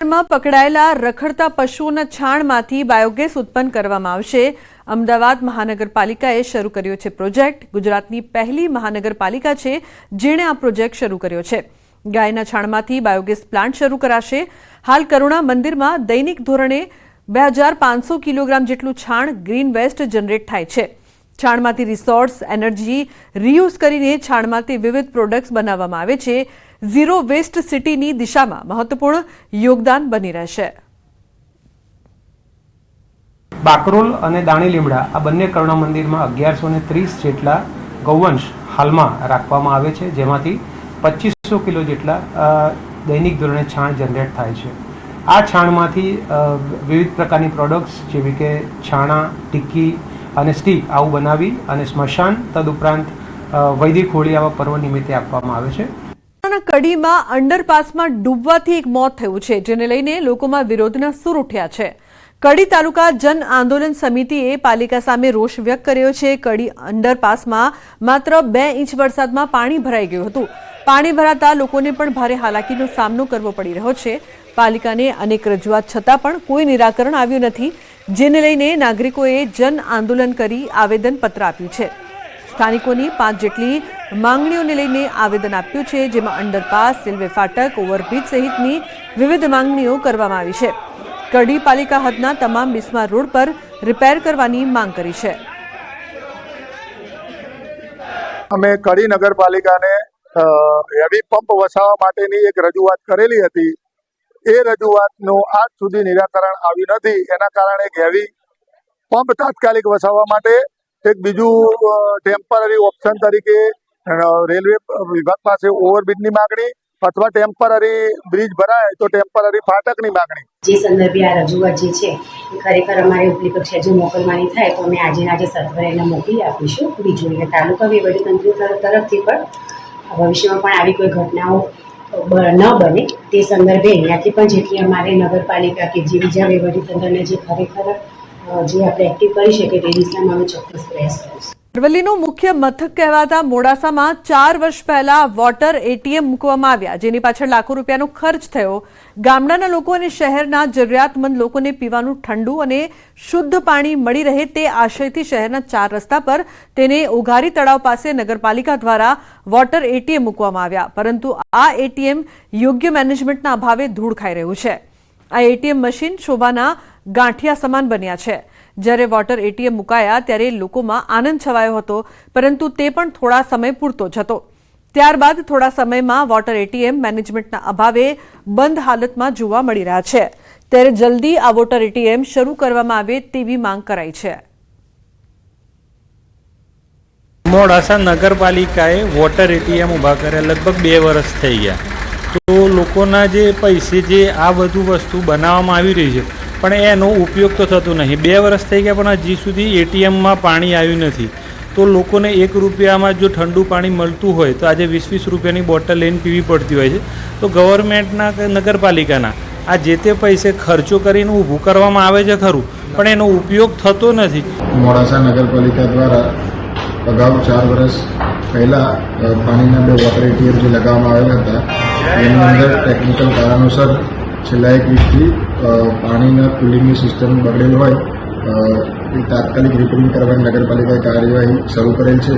માં પકડાયેલા રખડતા પશુઓના છાણમાંથી બાયોગેસ ઉત્પન્ન કરવામાં આવશે। અમદાવાદ મહાનગરપાલિકાએ શરૂ કર્યો છે પ્રોજેક્ટ। ગુજરાતની પહેલી મહાનગરપાલિકા છે જેણે આ પ્રોજેક્ટ શરૂ કર્યો છે। ગાયના છાણમાંથી બાયોગેસ પ્લાન્ટ શરૂ કરાશે। હાલ કરુણા મંદિરમાં દૈનિક ધોરણે 2500 કિલોગ્રામ જેટલું છાણ ગ્રીન વેસ્ટ જનરેટ થાય છે। છાણમાંથી રિસોર્સ એનર્જી રીયુઝ કરીને છાણમાંથી વિવિધ પ્રોડક્ટ્સ બનાવવામાં આવે છે। ઝીરો વેસ્ટ સિટીની દિશામાં મહત્વપૂર્ણ યોગદાન બની રહેશે। બાકરોલ અને દાણી લીમડા આ બંને કરુણા મંદિરમાં 1130 જેટલા ગૌવંશ હાલમાં રાખવામાં આવે છે, જેમાંથી 2500 કિલો જેટલા દૈનિક ધોરણે છાણ જનરેટ થાય છે। આ છાણમાંથી વિવિધ પ્રકારની પ્રોડક્ટ્સ જેવી કે છાણા, ટિક્કી અને સ્ટીક આવું બનાવી અને સ્મશાન તદુપરાંત વૈદિક હોળી આવા પર્વ નિમિત્તે આપવામાં આવે છે। કડીમાં અંડરપાસમાં ડૂબવાથી એક મોત થયું છે, જેને લઈને લોકોમાં વિરોધના સૂર ઉઠ્યા છે। કડી તાલુકા જન આંદોલન સમિતિએ પાલિકા સામે રોષ વ્યક્ત કર્યો છે। કડી અંડરપાસમાં માત્ર 2 ઇંચ વરસાદમાં પાણી ભરાઈ ગયું હતું। પાણી ભરાતા લોકોને પણ ભારે હાલાકીનો સામનો કરવો પડી રહ્યો છે। પાલિકાને અનેક રજૂઆત છતાં પણ કોઈ નિરાકરણ આવ્યું નથી, જેને લઈને નાગરિકોએ જન આંદોલન કરી આવેદનપત્ર આપ્યું છે। સ્થાનિકોની 5 જેટલી માંગણીઓને લઈને આવેદન આપ્યું છે, જેમાં અંડરપાસ, રેલવે ફાટક, ઓવરબ્રિજ સહિતની વિવિધ માંગણીઓ કરવામાં આવી છે। કડી પાલિકા હદના તમામ બિસ્માર રોડ પર રિપેર કરવાની માંગ કરી છે। અમે કડી નગરપાલિકાને હેવી પંપ વસાવવા માટેની એક રજૂઆત કરેલી હતી। એ રજૂઆતનું આજ સુધી નિરાકરણ આવ્યું નથી। એના કારણે એક હેવી પંપ તાત્કાલિક વસાવવા માટે એક બીજું ટેમ્પરરી ઓપ્શન તરીકે રેલવે વિભાગ પાસે ઓવરબ્રિજની માગણી અથવા ટેમ્પરરી બ્રિજ ભરાય તો ટેમ્પરરી ફાટકની માગણી। જે સંદર્ભે આ રજૂઆત જે છે એ ખરેખર અમારે ઉપલી કક્ષાએ જો મોકલવાની થાય તો અમે આજે સત્વરે એને મોકલી આપીશું। બીજું એટલે તાલુકા વહીવટીતંત્ર તરફથી પણ ભવિષ્યમાં પણ આવી કોઈ ઘટનાઓ ન બને તે સંદર્ભે અહીંયાથી પણ જેટલી અમારે નગરપાલિકા કે જે બીજા વહીવટીતંત્રને જે ખરેખર જે આપણે એક્ટિવ કરી શકીએ તે દિશામાં અમે ચોક્કસ પ્રયાસ કરીશું। અરવલ્લીનું મુખ્ય મથક કહેવાતા મોડાસામાં 4 વર્ષ પહેલા વોટર એટીએમ મૂકવામાં આવ્યા, જેની પાછળ લાખો રૂપિયાનો ખર્ચ થયો। ગામડાના લોકો અને શહેરના જરૂરિયાતમંદ લોકોને પીવાનું ઠંડુ અને શુદ્ધ પાણી મળી રહે તે આશયથી શહેરના 4 રસ્તા પર તેને ઓઘારી તળાવ પાસે નગરપાલિકા દ્વારા વોટર એટીએમ મૂકવામાં આવ્યા, પરંતુ આ એટીએમ યોગ્ય મેનેજમેન્ટના અભાવે ધૂળ ખાઈ રહ્યું છે। આ એટીએમ મશીન શોભાના ગાંઠિયા સમાન બન્યા છે। જ્યારે વોટર એટીએમ મુકાયા ત્યારે લોકોમાં આનંદ છવાયો હતો, પરંતુ તે પણ થોડા સમય પૂરતો જ હતો। ત્યારબાદ થોડા સમયમાં વોટર એટીએમ મેનેજમેન્ટના અભાવે બંધ હાલતમાં જોવા મળી રહ્યા છે। ત્યારે જલ્દી આ વોટર એટીએમ શરૂ કરવામાં આવે તેવી માંગ કરાઈ છે। મોડાસા નગરપાલિકાએ વોટર એટીએમ ઊભા કર્યા, લગભગ 2 વર્ષ થઈ ગયા। તો લોકોના જે પૈસે જે આ બધું વસ્તુ બનાવવામાં આવી રહી છે પણ એનો ઉપયોગ તો થતો નહીં। 2 વર્ષ થઈ ગયા પણ હજી સુધી એટીએમમાં પાણી આવ્યું નથી। તો લોકોને 1 રૂપિયામાં જો ઠંડુ પાણી મળતું હોય તો આજે 20-20 રૂપિયાની બોટલ લઈને પીવી પડતી હોય છે। તો ગવર્મેન્ટના નગરપાલિકાના આ જે તે પૈસે ખર્ચો કરીને ઊભું કરવામાં આવે છે ખરું, પણ એનો ઉપયોગ થતો નથી। મોડાસા નગરપાલિકા દ્વારા અગાઉ 4 વર્ષ પહેલાં પાણીના 2 વોટર એટીએમ જે લગાવવામાં આવેલા હતા, એની અંદર ટેકનિકલ કારણોસર છેલ્લા 1 વીકથી પાણીના કુલિંગની સિસ્ટમ બગડેલ હોય એ તાત્કાલિક રિપેરિંગ કરવાની નગરપાલિકાએ કાર્યવાહી શરૂ કરેલ છે।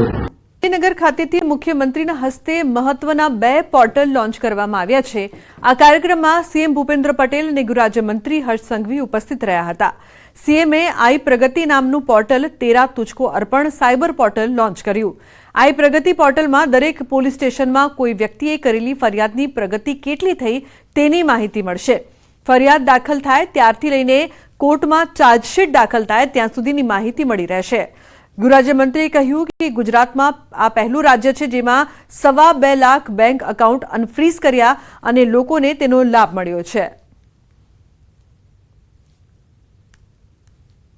ગાંધીનગર ખાતેથી મુખ્યમંત્રીના હસ્તે મહત્વના 2 પોર્ટલ લોન્ચ કરવામાં આવ્યા છે। આ કાર્યક્રમમાં સીએમ ભૂપેન્દ્ર પટેલ અને ગૃહરાજ્યમંત્રી હર્ષ સંઘવી ઉપસ્થિત રહ્યા હતા। સીએમએ આઈ પ્રગતિ નામનું પોર્ટલ, તેરા તુજકો અર્પણ સાયબર પોર્ટલ લોન્ચ કર્યું। આઈ પ્રગતિ પોર્ટલમાં દરેક પોલીસ સ્ટેશનમાં કોઈ વ્યક્તિએ કરેલી ફરિયાદની પ્રગતિ કેટલી થઈ તેની માહિતી મળશે। ફરિયાદ દાખલ થાય ત્યારથી લઈને કોર્ટમાં ચાર્જશીટ દાખલ થાય ત્યાં સુધીની માહિતી મળી રહેશે। ગૃહરાજ્યમંત્રીએ કહ્યું કે ગુજરાતમાં આ પહેલું રાજ્ય છે જેમાં 2.25 લાખ બેંક એકાઉન્ટ અનફ્રીઝ કર્યા અને લોકોને તેનો લાભ મળ્યો છે।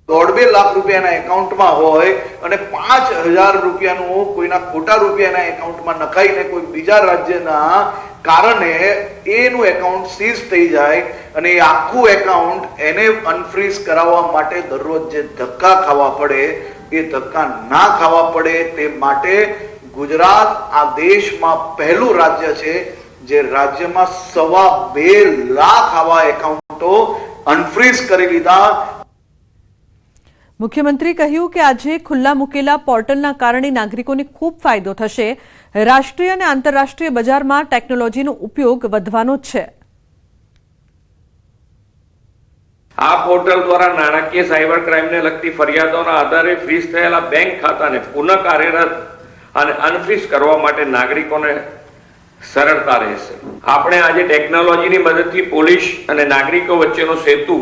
1.5 લાખ રૂપિયાના એકાઉન્ટમાં હોય અને 5,000 રૂપિયાનું કોઈના ખોટા રૂપિયાના એકાઉન્ટમાં નખાઈને કોઈ બીજા રાજ્યના કારણે એનું એકાઉન્ટ સીઝ થઈ જાય અને એ આખું એકાઉન્ટ એને અનફ્રીઝ કરાવવા માટે દરરોજ જે ધક્કા ખાવા પડે એ ધક્કા ના ખાવા પડે તે માટે ગુજરાત આ દેશમાં પહેલું રાજ્ય છે જે રાજ્યમાં 2.25 લાખ આવા એકાઉન્ટો અનફ્રીઝ કરી લીધા. મુખ્યમંત્રી કહ્યું કે આજે ખુલ્લા મૂકેલા પોર્ટલના કારણે નાગરિકોને ખૂબ ફાયદો થશે. રાષ્ટ્રીય અને આંતરરાષ્ટ્રીય બજારમાં ટેકનોલોજીનો ઉપયોગ વધવાનો જ છે. આ પોર્ટલ દ્વારા નાણાકીય સાયબર ક્રાઇમને લગતી ફરિયાદોના આધારે ફ્રીઝ થયેલા બેંક ખાતાને પુનઃ કાર્યરત અને અનફ્રીઝ કરવા માટે નાગરિકોને સરળતા રહેશે. આપણે આજે ટેકનોલોજીની મદદથી પોલીસ અને નાગરિકો વચ્ચેનો સેતુ.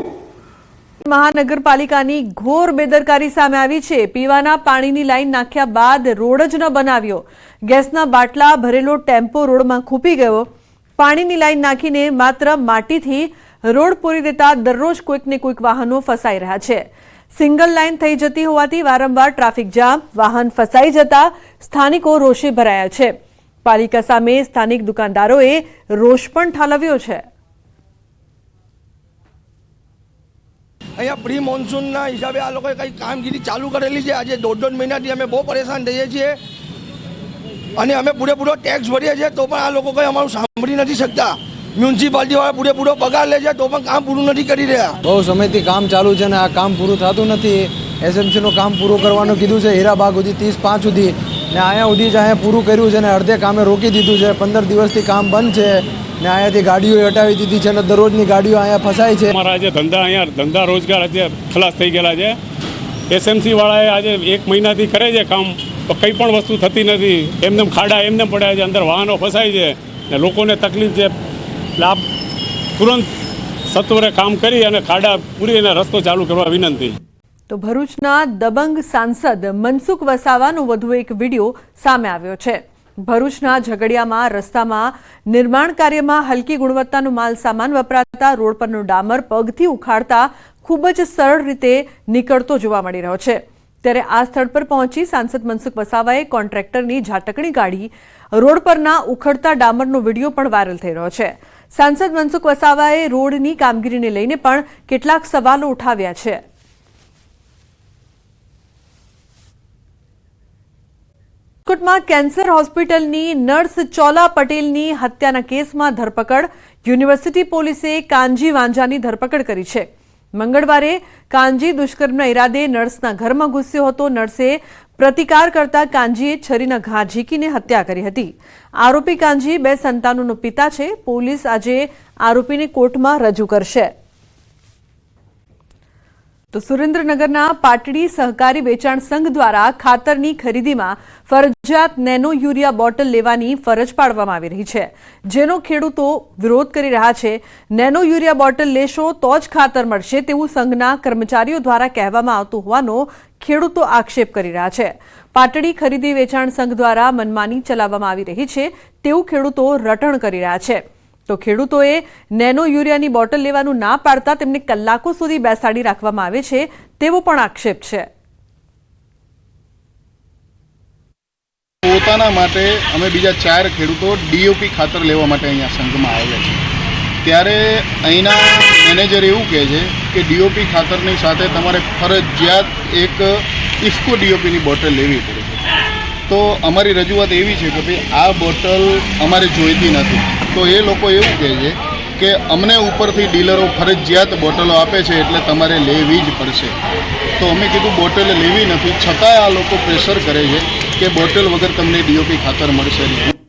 મહાનગરપાલિકાની ઘોર બેદરકારી સામે આવી છે. પીવાના પાણીની લાઈન નાખ્યા બાદ રોડ જ ન બનાવ્યો. ગેસના બાટલા ભરેલો ટેમ્પો રોડમાં ખૂપી ગયો. પાણીની લાઈન નાખીને માત્ર માટીથી રોડ પૂરી દેતા દરરોજ કોઈક ને કોઈક વાહનો ફસાઈ રહ્યા છે. સિંગલ લાઈન થઈ જતી હોવાથી વારંવાર ટ્રાફિક જામ, વાહન ફસાઈ જતા સ્થાનિકો રોષે ભરાયા છે. પાલિકા સામે સ્થાનિક દુકાનદારોએ રોષ પણ ઠાલવ્યો છે. અહીંયા પ્રી મોન્સૂનના હિસાબે આ લોકોએ કંઈ કામગીરી ચાલુ કરેલી છે. આજે 1.5 મહિનાથી અમે બહુ પરેશાન થઈએ છીએ અને અમે પૂરેપૂરો ટેક્સ ભરીએ છીએ તો પણ આ લોકો કંઈ અમારું સાંભળી નથી શકતા. મ્યુનિસિપાલિટી વાળા પૂરેપૂરો પગાર લે છે તો પણ કામ પૂરું નથી કરી રહ્યા. બહુ સમયથી કામ ચાલુ છે ને આ કામ પૂરું થતું નથી. એસએમસીનું કામ પૂરું કરવાનું કીધું છે હીરાબાગ સુધી 30/5 સુધી ને અહીંયા સુધી જ અહીંયા પૂરું કર્યું છે ને અડધે કામે રોકી દીધું છે. 15 દિવસથી કામ બંધ છે ને અહીંયાથી ગાડીઓ હટાવી દીધી છે ને દરરોજની ગાડીઓ અહીંયા ફસાય છે. અમારા આજે ધંધા રોજગાર આજે ખલાસ થઈ ગયેલા છે. એસએમસી વાળાએ આજે 1 મહિનાથી કરે છે કામ તો કંઈ પણ વસ્તુ થતી નથી. એમને ખાડા એમને પડ્યા છે, અંદર વાહનો ફસાય છે ને લોકોને તકલીફ છે. લાભ તુરંત સત્વરે કામ કરી અને ખાડા પૂરીને રસ્તો ચાલુ કરવા વિનંતી. તો ભરૂચના દબંગ સાંસદ મનસુખ વસાવાનો વધુ એક વિડીયો સામે આવ્યો છે. ભરૂચના ઝઘડિયામાં રસ્તામાં નિર્માણ કાર્યમાં હલકી ગુણવત્તાનો માલ સામાન વપરાતા રોડ પરનો ડામર પગથી ઉખાડતા ખૂબ જ સરળ રીતે નીકળતો જોવા મળી રહ્યો છે. ત્યારે આ સ્થળ પર પહોંચી સાંસદ મનસુખ વસાવાએ કોન્ટ્રાક્ટરની ઝાટકણી કાઢી. રોડ પરના ઉખડતા ડામરનો વિડીયો પણ વાયરલ થઈ રહ્યો છે. સાંસદ મનસુખ વસાવાએ રોડની કામગીરીને લઈને પણ કેટલાક સવાલો ઉઠાવ્યા છે. રાજકોટમાં કેન્સર હોસ્પિટલની નર્સ ચોલા પટેલની હત્યાના કેસમાં ધરપકડ. યુનિવર્સિટી પોલીસે કાનજી વાંજાની ધરપકડ કરી છે. મંગળવારે કાનજી દુષ્કર્મના ઈરાદે નર્સના ઘરમાં ઘૂસ્યો હતો. નર્સે પ્રતિકાર કરતા કાનજીએ છરીના ઘા ઝીકીને હત્યા કરી હતી. આરોપી કાનજી 2 સંતાનોનો પિતા છે. પોલીસ આજે આરોપીને કોર્ટમાં રજૂ કરશે. તો સુરેન્દ્રનગરના પાટડી સહકારી વેચાણ સંઘ દ્વારા ખાતરની ખરીદીમાં ફરજિયાત નેનો યુરિયા બોટલ લેવાની ફરજ પાડવામાં આવી રહી છે, જેનો ખેડૂતો વિરોધ કરી રહ્યા છે. નેનો યુરિયા બોટલ લેશો તો જ ખાતર મળશે તેવું સંઘના કર્મચારીઓ દ્વારા કહેવામાં આવતું હોવાનો ખેડૂતો આક્ષેપ કરી રહ્યા છે. પાટડી ખરીદી વેચાણ સંઘ દ્વારા મનમાની ચલાવવામાં આવી રહી છે તેવું ખેડૂતો રટણ કરી રહ્યા છે. તો ખેડૂતોએ નેનો યુરિયાની બોટલ લેવાનું ના પાડતા તેમને કલાકો સુધી બેસાડી રાખવામાં આવે છે તેવો પણ આક્ષેપ છે. પોતાના માટે અમે બીજા 4 ખેડૂતો ડીઓપી ખાતર લેવા માટે અહીંયા સંઘમાં આવ્યા છે. ત્યારે અહીંના મેનેજર એવું કહે છે કે ડીઓપી ખાતરની સાથે તમારે ફરજિયાત એક ઇફકો ડીઓપીની બોટલ લેવી પડે છે. તો અમારી રજૂઆત એવી છે કે ભાઈ આ બોટલ અમારે જોઈતી નથી. તો એ લોકો એવું કહે છે કે અમને ઉપરથી ડીલરો ફરજિયાત બોટલો આપે છે એટલે તમારે લેવી જ પડશે. તો અમે કીધું બોટલ લેવી નથી, છતાંય આ લોકો પ્રેશર કરે છે કે બોટલ વગર તમને ડીઓપી ખાતર મળશે નહીં.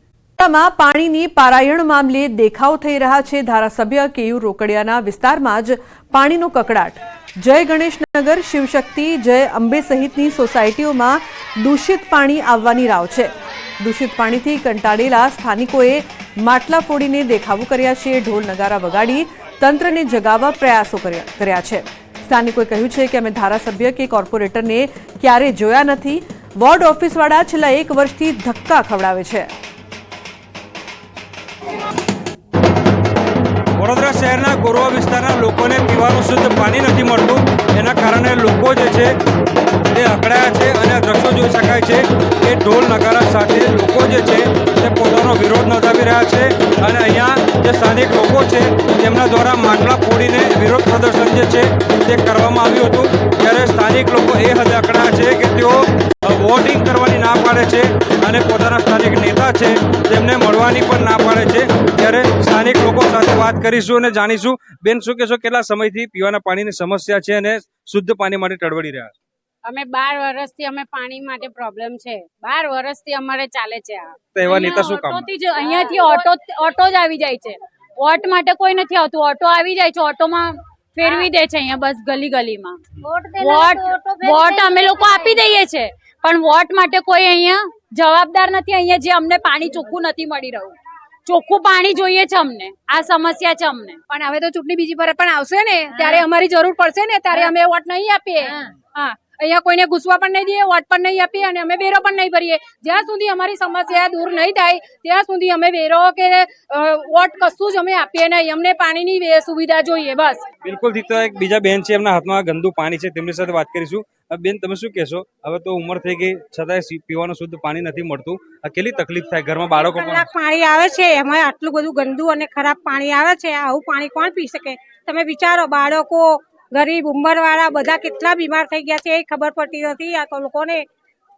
પાણીની પારાયણ મામલે દેખાવ થઈ રહ્યા છે. ધારાસભ્ય કેયુ રોકડિયાના વિસ્તારમાં જ પાણીનો કકડાટ. જય ગણેશનગર, શિવશક્તિ, જય અંબે સહિતની સોસાયટીઓમાં દૂષિત પાણી આવવાની રાવ છે. દૂષિત પાણીથી કંટાળેલા સ્થાનિકોએ માટલા ફોડીને દેખાવો કર્યા છે. ઢોલ નગારા વગાડી તંત્રને જગાવવા પ્રયાસો કર્યા છે. સ્થાનિકોએ કહ્યું છે કે અમે ધારાસભ્ય કે કોર્પોરેટરને ક્યારે જોયા નથી. વોર્ડ ઓફિસવાળા છેલ્લા 1 વર્ષથી ધક્કા ખવડાવે છે. વડોદરા શહેરના ગોરવા વિસ્તારના લોકોને પીવાનું શુદ્ધ પાણી નથી મળતું. એના કારણે લોકો જે છે તે અકળાયા છે અને દ્રશ્યો જોઈ શકાય છે કે ઢોલ નગારા સાથે લોકો જે છે તે પોતાનો વિરોધ નોંધાવી રહ્યા છે. અને અહીંયા જે સ્થાનિક લોકો છે તેમના દ્વારા માટલા ફોડીને વિરોધ પ્રદર્શન જે છે તે કરવામાં આવ્યું હતું. ત્યારે સ્થાનિક લોકો એ હદે અકળાયા છે કે તેઓ વોટિંગ કરવાની ના પાડે છે અને પોતાના સ્થાનિક નેતા છે તેમને મળવાની પણ ના પાડે છે। ત્યારે સ્થાનિક લોકો સાથે વાત કરીશું અને જાણીશું। બેન, શું કહેશો, કેટલા સમયથી પીવાના પાણીની સમસ્યા છે અને શુદ્ધ પાણી માટે તડવડી રહ્યા છો? અમે 12 વર્ષથી અમે પાણી માટે પ્રોબ્લેમ છે। 12 વર્ષથી અમારે ચાલે છે આ। તો એવા નેતા શું કામ? અહીંયાથી ઓટો જ આવી જાય છે। વોટ માટે કોઈ નથી આવતું, ઓટો આવી જાય છે, ઓટોમાં ફેરવી દે છે અહીંયા બસ ગલીમાં। વોટ અમે લોકો આપી દઈએ છે, પણ વોટ માટે કોઈ અહીંયા જવાબદાર નથી। અહીંયા જે અમને પાણી ચોખ્ખું નથી મળી રહ્યું, ચોખ્ખું પાણી જોઈએ છે અમને, આ સમસ્યા છે અમને। પણ હવે તો ચૂંટણી બીજી પર પણ આવશે ને, ત્યારે અમારી જરૂર પડશે ને, ત્યારે અમે વોટ નહીં આપીએ। હા, અહીંયા કોઈને ઘૂસવા પણ નહીં દઈએ, વોટ પણ નહીં આપીએ અને અમે વેરો પણ નહીં ભરીએ। જ્યાં સુધી અમારી સમસ્યા દૂર નહીં થાય ત્યાં સુધી અમે વેરો કે વોટ કશું જ અમે આપીએ નહીં। અમને પાણીની સુવિધા જોઈએ બસ। બિલકુલ, તો એક બીજા બેન છે, એમના હાથમાં ગંદુ પાણી છે, તેમની સાથે વાત કરીશું। બેન, તમે શું કહેશો? હવે તો ઉંમર થઈ ગઈ છતાંય પીવાનું શુદ્ધ પાણી નથી મળતું, આ કેટલી તકલીફ થાય? ઘરમાં બાળકો પણ પાણી આવે છે, એમાં આટલું બધું ગંદુ અને ખરાબ પાણી આવે છે, આવું પાણી કોણ પી શકે? તમે વિચારો, બાળકો, ગરીબ, ઉંમરવાળા બધા કેટલા બીમાર થઈ ગયા છે એ ખબર પડતી નથી આ લોકોને।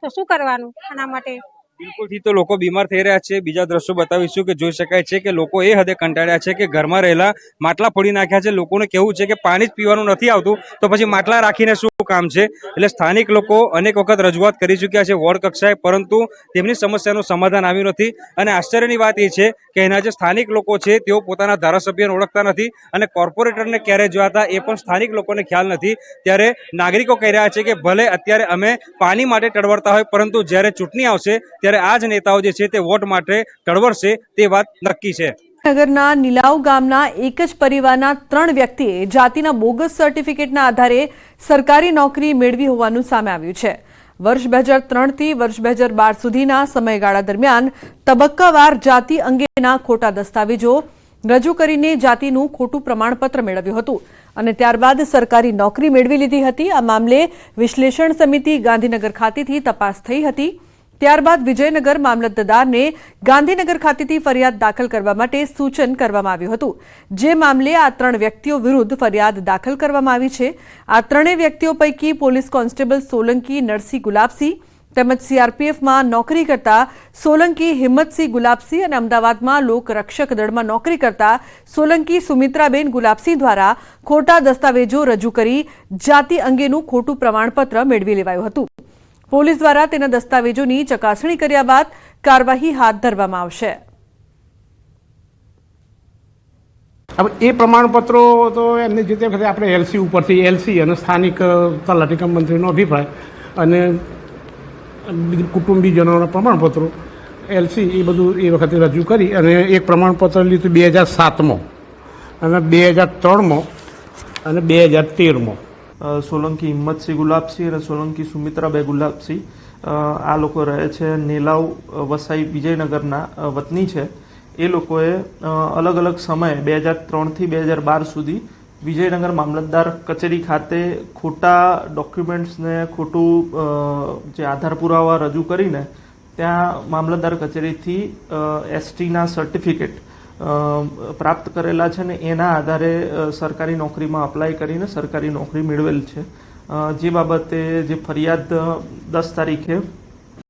તો શું કરવાનું આના માટે? બિલકુલ, તો લોકો બીમાર થઈ રહ્યા છે। બીજા દ્રશ્યો બતાવીશું કે જોઈ શકાય છે કે લોકો એ હદે કંટાળ્યા છે કે ઘરમાં રહેલા માટલા ફોડી નાખ્યા છે। લોકોને કેવું છે કે પાણી જ પીવાનું નથી આવતું, તો પછી માટલા રાખીને શું કામ છે? એટલે સ્થાનિક લોકો અનેક વખત રજૂઆત કરી ચૂક્યા છે વોર્ડ કક્ષાએ, પરંતુ તેમની સમસ્યાનું સમાધાન આવ્યું નથી। અને આશ્ચર્યની વાત એ છે કે એના જે સ્થાનિક લોકો છે તેઓ પોતાના ધારાસભ્યોને ઓળખતા નથી અને કોર્પોરેટરને ક્યારે જોયા હતા એ પણ સ્થાનિક લોકોને ખ્યાલ નથી। ત્યારે નાગરિકો કહી રહ્યા છે કે ભલે અત્યારે અમે પાણી માટે તડવડતા હોય, પરંતુ જ્યારે ચૂંટણી આવશે ત્યારે આ જ નેતાઓ જે છે તે વોટ માટે તડવડશે તે વાત નક્કી છે। નગરના નીલાવ ગામના એક જ પરિવારના 3 વ્યક્તિએ જાતિના બોગસ સર્ટિફિકેટના આધારે સરકારી નોકરી મેળવી હોવાનું સામે આવ્યું છે। વર્ષ 2003 થી વર્ષ 2012 સુધીના સમયગાળા દરમિયાન તબક્કાવાર જાતિ અંગેના ખોટા દસ્તાવેજો રજૂ કરીને જાતિનું ખોટું પ્રમાણપત્ર મેળવ્યું હતું અને ત્યારબાદ સરકારી નોકરી મેળવી લીધી હતી। આ મામલે વિશ્લેષણ સમિતિ ગાંધીનગર ખાતેથી તપાસ થઈ હતી। ત્યારબાદ વિજયનગર મામલતદારને ગાંધીનગર ખાતેથી ફરિયાદ દાખલ કરવા માટે સૂચન કરવામાં આવ્યું હતું, જે મામલે આ 3 વ્યક્તિઓ વિરુદ્ધ ફરિયાદ દાખલ કરવામાં આવી છે। આ 3 વ્યક્તિઓ પૈકી પોલીસ કોન્સ્ટેબલ સોલંકી નરસિંહ ગુલાબસિંહ તેમજ સીઆરપીએફમાં નોકરી કરતા સોલંકી હિંમતસિંહ ગુલાબસિંહ અને અમદાવાદમાં લોકરક્ષક દળમાં નોકરી કરતા સોલંકી સુમિત્રાબેન ગુલાબસિંહ દ્વારા ખોટા દસ્તાવેજો રજૂ કરી જાતિ અંગેનું ખોટું પ્રમાણપત્ર મેળવી લેવાયું હતું। પોલીસ દ્વારા તેના દસ્તાવેજોની ચકાસણી કર્યા બાદ કાર્યવાહી હાથ ધરવામાં આવશે। હવે એ પ્રમાણપત્રો તો એમને જે તે વખતે આપણે એલસી ઉપરથી એલસી અને સ્થાનિક તલાટી કમ મંત્રીનો અભિપ્રાય અને કુટુંબીજનોના પ્રમાણપત્રો એલસી એ બધું એ વખતે રજૂ કરી અને એક પ્રમાણપત્ર લીધું 2007માં અને 2003માં અને 2013માં। સોલંકી હિંમતસિંહ ગુલાબસિંહ અને સોલંકી સુમિત્રાબાઈ ગુલાબસિંહ આ લોકો રહે છે નેલાવ વસાઈ વિજયનગરના વતની છે। એ લોકોએ અલગ અલગ સમયે 2003થી 2012 સુધી વિજયનગર મામલતદાર કચેરી ખાતે ખોટા ડોક્યુમેન્ટ્સને ખોટું જે આધાર પુરાવા રજૂ કરીને ત્યાં મામલતદાર કચેરીથી એસટીના સર્ટિફિકેટ પ્રાપ્ત કરેલા છે ને એના આધારે સરકારી નોકરીમાં અપ્લાય કરીને સરકારી નોકરી મેળવેલ છે। જે બાબતે જે ફરિયાદ 10 તારીખે